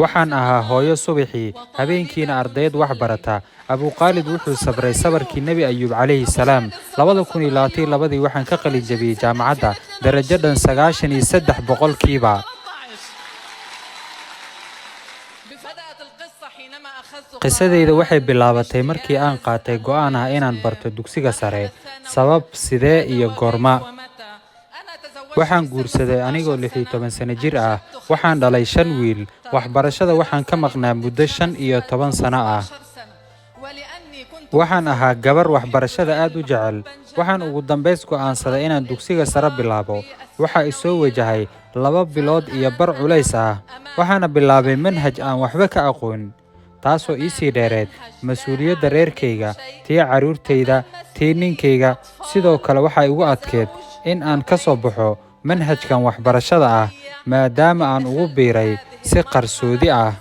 waxaan ahaa hooyo subaxii habeenkiina ardayd wax barata Abu Khalid wuxuu sabray sabarkii Nabi Ayub calayhi salaam 2022 waxaan ka qalin jabiyay jaamacadda darajadan 93 boqolkiiba qisadayda waxay bilaabatay markii aan qaatay go'aan ah inaan barto dugsiga sare sabab sidee iyo goorma waxaan guursaday anigoo 16 sano jir ah waxaan dhalay 5 wiil waxbarashada waxaan ka maqnaa muddo 15 sano ah waxaan ahaa gabar waxbarashada aad u jecel waxaan ugu dambeys go'aansaday inaan dugsiga sare bilaabo waxa i soo wajahay 2 bilood iyo bar culays ah waxaana bilaabay manhaj aan waxba ka aqoon taasoo ii sii dheereed mas'uuliyadda reerkayga tii caruurtayda tii ninkayga sidoo kale waxa igu adkeed in aan ka soo baxo manhajkan waxbarashada ah maadaama aan ugu biiray si qarsoodi ah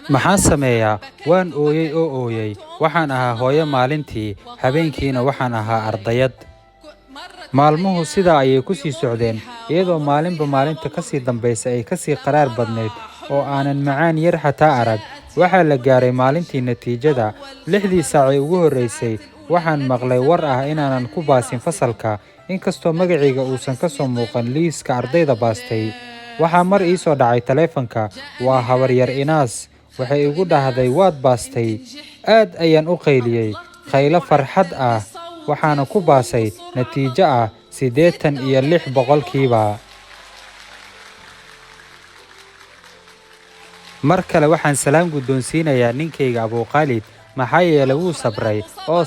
maxaan sameeyaa waan ooyay waxaan ahaa hooyo maalintii habeenkiina waxaan ahaa ardayad maalmuhu sidaa ayay ku sii socdeen iyadoo maalinba maalinta ka sii dambaysa ay ka sii qaraar badneed oo aanan macaan yar xataa arag waxaa la gaaray maalintii natiijada 6 saac ee ugu horeysay waxaan maqlay war ah inaanan ku baasin fasalka inkastoo magacayga uusan ka soo muuqan liiska ardayda baastay waxaa mar ii soo dhacay taleefanka waa habar yar Inaas waxay igu dhahday waad baastay aad ayaan u qayliyay khaylo farxad ah waxaana ku baasay natiijo ah 86 boqolkiiba mar kale waxaan salaam guddoonsiinayaa ninkayga Abu Khalid maxaa yeelay wuu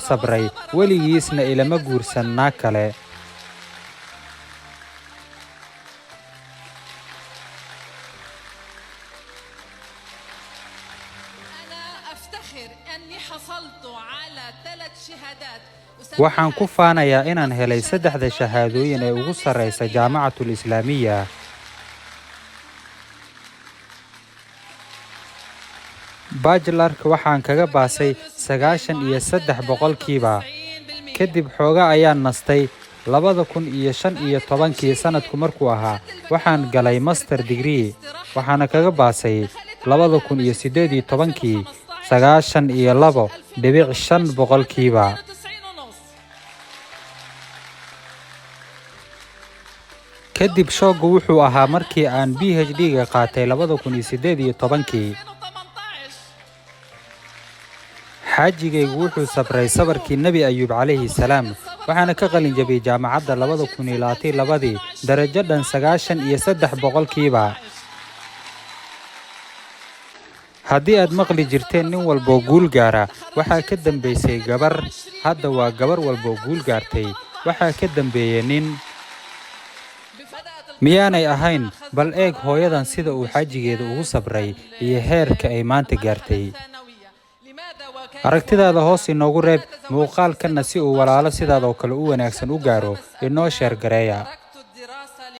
sabray weligiisna ilama guursan naag kale waxaan ku faanayaa inaan helay 3 shahaadooyin ee ugu sareysa jaamacatul islaamiya bachelorka waxaan kaga baasay 93 boqolkiiba kadib xoogaa ayaan nastay 2015 sanadku markuu ahaa waxaan galay master degree waxaana kaga baasay 2018 92.5 boqolkiiba kadib shoogu wuxuu ahaa markii aan PhD-ga qaatay 2018 xaajigaygu wuxuu sabray sabarkii Nabi Ayub calayhi salaam waxaana ka qalin jabiyay jaamacadda 2022 darajadan 93 boqolkiiba haddii aad maqli jirteen nin walba guul gaara waxaa ka dambeysay gabar hadda waa gabar walba guul gaartay waxaa ka dambeeyay nin miyaanay ahayn bal eeg hooyadan sida uu xaajigeeda ugu sabray iyo heerka ay maanta gaartay aragtidaada hoos inoogu reeb muuqaalkana si uu walaalo sidaadoo kale u wanaagsan u gaaro inoo sheer gareeya